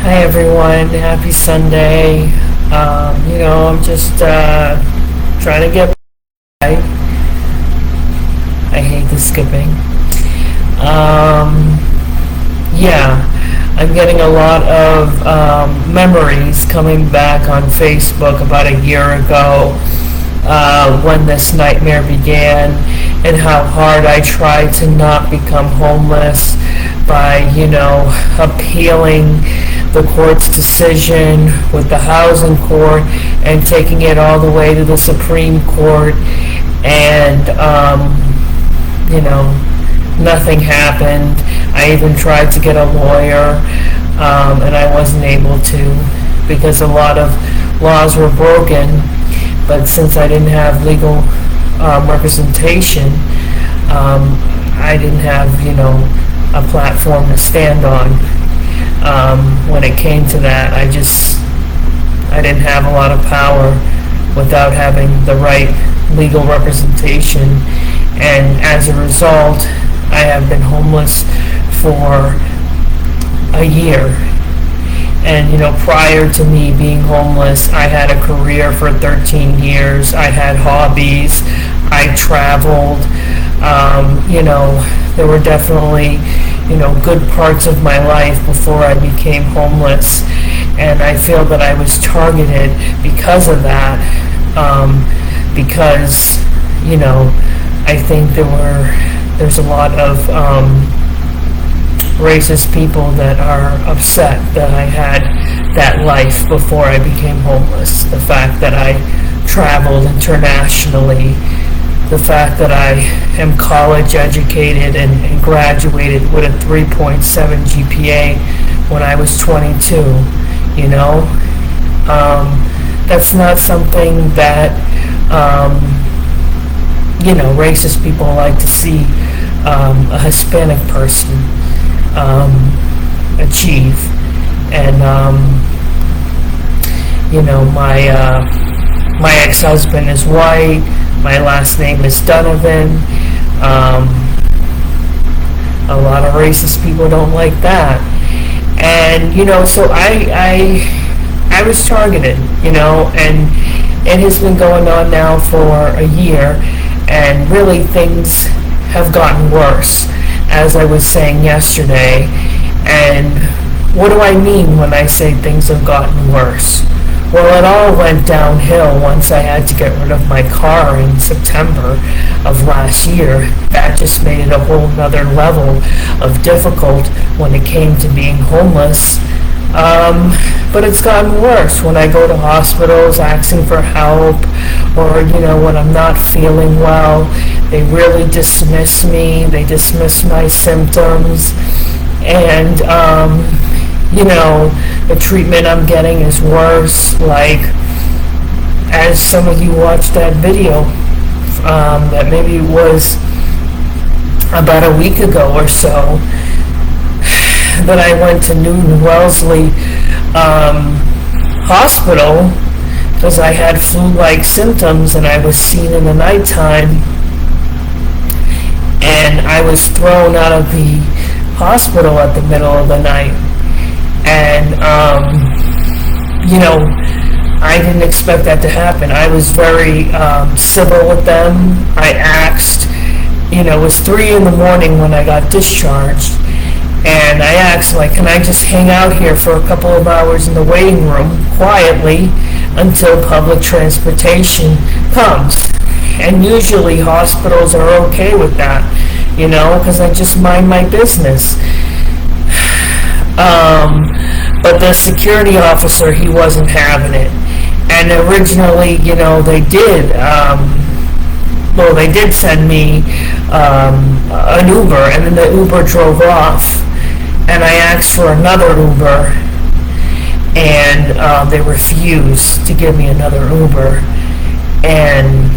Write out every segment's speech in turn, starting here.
Hi everyone, happy Sunday. I'm just trying to get by. I hate the skipping. Yeah, I'm getting a lot of memories coming back on Facebook about a year ago when this nightmare began, and how hard I tried to not become homeless by, appealing the court's decision with the housing court and taking it all the way to the Supreme Court, and nothing happened. I even tried to get a lawyer, and I wasn't able to because a lot of laws were broken. But since I didn't have legal representation, I didn't have, a platform to stand on. When it came to that, I didn't have a lot of power without having the right legal representation. And as a result, I have been homeless for a year. And, prior to me being homeless, I had a career for 13 years. I had hobbies. I traveled. There were definitely, good parts of my life before I became homeless. And I feel that I was targeted because of that. Because, I think there's a lot of racist people that are upset that I had that life before I became homeless. The fact that I traveled internationally, the fact that I am college educated and graduated with a 3.7 GPA when I was 22, that's not something that, racist people like to see a Hispanic person achieve. And my ex-husband is white. My last name is Donovan. A lot of racist people don't like that. And so I was targeted, and it has been going on now for a year, and really things have gotten worse, as I was saying yesterday. And what do I mean when I say things have gotten worse? Well, it all went downhill once I had to get rid of my car in September of last year. That just made it a whole nother level of difficult when it came to being homeless. But it's gotten worse when I go to hospitals asking for help, or, when I'm not feeling well. They really dismiss me. They dismiss my symptoms. And, the treatment I'm getting is worse. Like, as some of you watched that video, that maybe was about a week ago or so, that I went to Newton Wellesley Hospital because I had flu-like symptoms, and I was seen in the nighttime, and I was thrown out of the hospital at the middle of the night. And I didn't expect that to happen. I was very civil with them. I asked, it was 3 in the morning when I got discharged, and I asked, can I just hang out here for a couple of hours in the waiting room quietly until public transportation comes? And usually hospitals are okay with that, because I just mind my business. But the security officer, he wasn't having it. And originally, they did, they did send me an Uber, and then the Uber drove off. And I asked for another Uber, and they refused to give me another Uber. And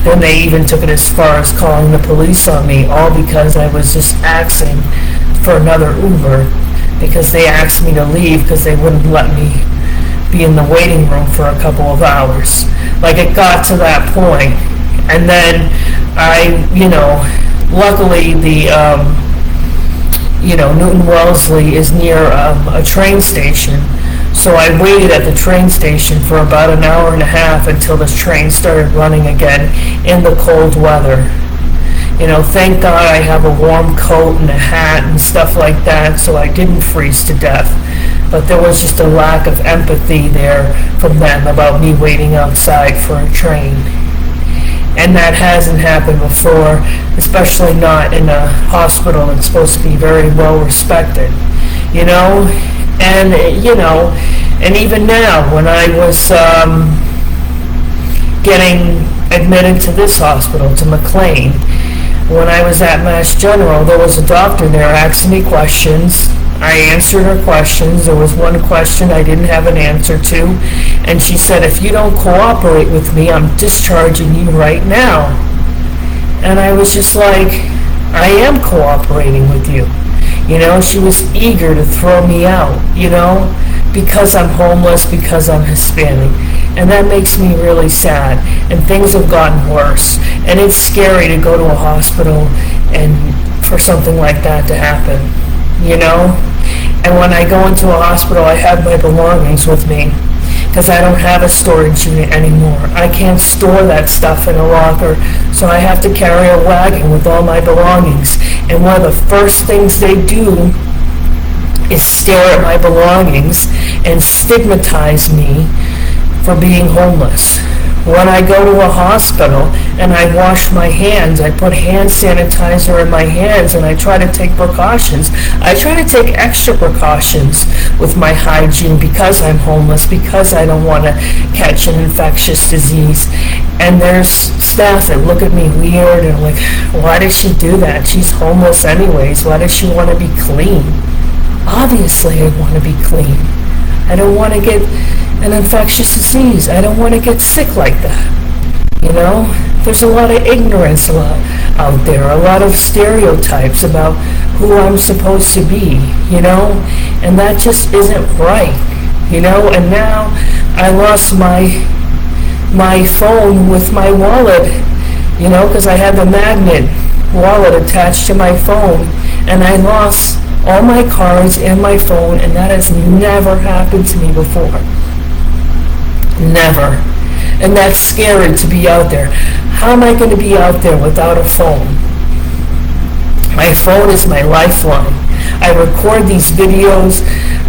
then they even took it as far as calling the police on me, all because I was just asking for another Uber, because they asked me to leave because they wouldn't let me be in the waiting room for a couple of hours. It got to that point. And then I, luckily the Newton Wellesley is near a train station. So I waited at the train station for about an hour and a half until the train started running again in the cold weather. Thank God I have a warm coat and a hat and stuff like that, so I didn't freeze to death. But there was just a lack of empathy there from them about me waiting outside for a train. And that hasn't happened before, especially not in a hospital that's supposed to be very well respected. And even now, when I was getting admitted to this hospital, to McLean, when I was at Mass General, there was a doctor there asking me questions. I answered her questions. There was one question I didn't have an answer to, and she said, "If you don't cooperate with me, I'm discharging you right now." And I was just like, I am cooperating with you. She was eager to throw me out, because I'm homeless, because I'm Hispanic. And that makes me really sad. And things have gotten worse. And it's scary to go to a hospital and for something like that to happen, And when I go into a hospital, I have my belongings with me, because I don't have a storage unit anymore. I can't store that stuff in a locker, so I have to carry a wagon with all my belongings. And one of the first things they do is stare at my belongings and stigmatize me for being homeless. When I go to a hospital and I wash my hands, I put hand sanitizer in my hands and I try to take precautions. I try to take extra precautions with my hygiene because I'm homeless, because I don't want to catch an infectious disease. And there's staff that look at me weird and like, why does she do that? She's homeless anyways. Why does she want to be clean? Obviously, I want to be clean. I don't want to get an infectious disease. I don't want to get sick like that. There's a lot of ignorance out there, a lot of stereotypes about who I'm supposed to be, and that just isn't right, and now I lost my phone with my wallet, because I had the magnet wallet attached to my phone, and I lost all my cards and my phone, and that has never happened to me before. Never. And that's scary to be out there. How am I going to be out there without a phone? My phone is my lifeline. I record these videos.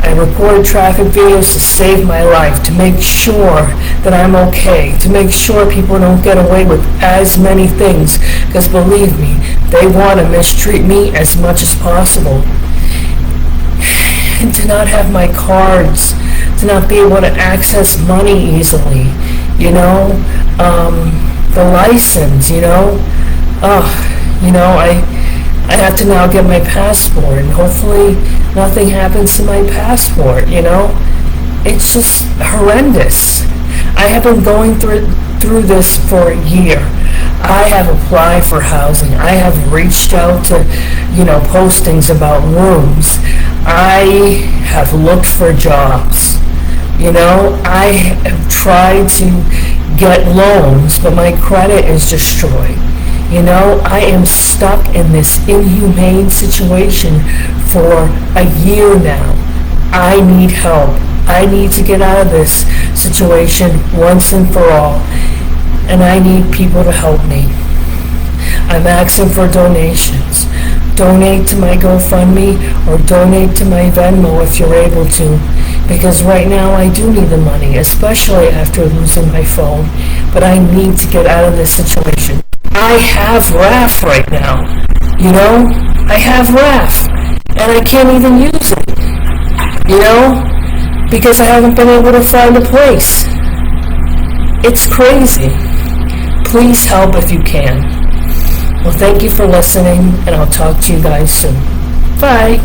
I record traffic videos to save my life, to make sure that I'm okay, to make sure people don't get away with as many things. Because believe me, they want to mistreat me as much as possible. And to not have my cards, to not be able to access money easily, the license, I have to now get my passport, and hopefully nothing happens to my passport, It's just horrendous. I have been going through this for a year. I have applied for housing. I have reached out to, postings about rooms. I have looked for jobs. I have tried to get loans, but my credit is destroyed. I am stuck in this inhumane situation for a year now. I need help. I need to get out of this situation once and for all. And I need people to help me. I'm asking for donations. Donate to my GoFundMe or donate to my Venmo if you're able to. Because right now I do need the money, especially after losing my phone. But I need to get out of this situation. I have RAF right now. I have RAF. And I can't even use it. Because I haven't been able to find a place. It's crazy. Please help if you can. Well, thank you for listening, and I'll talk to you guys soon. Bye.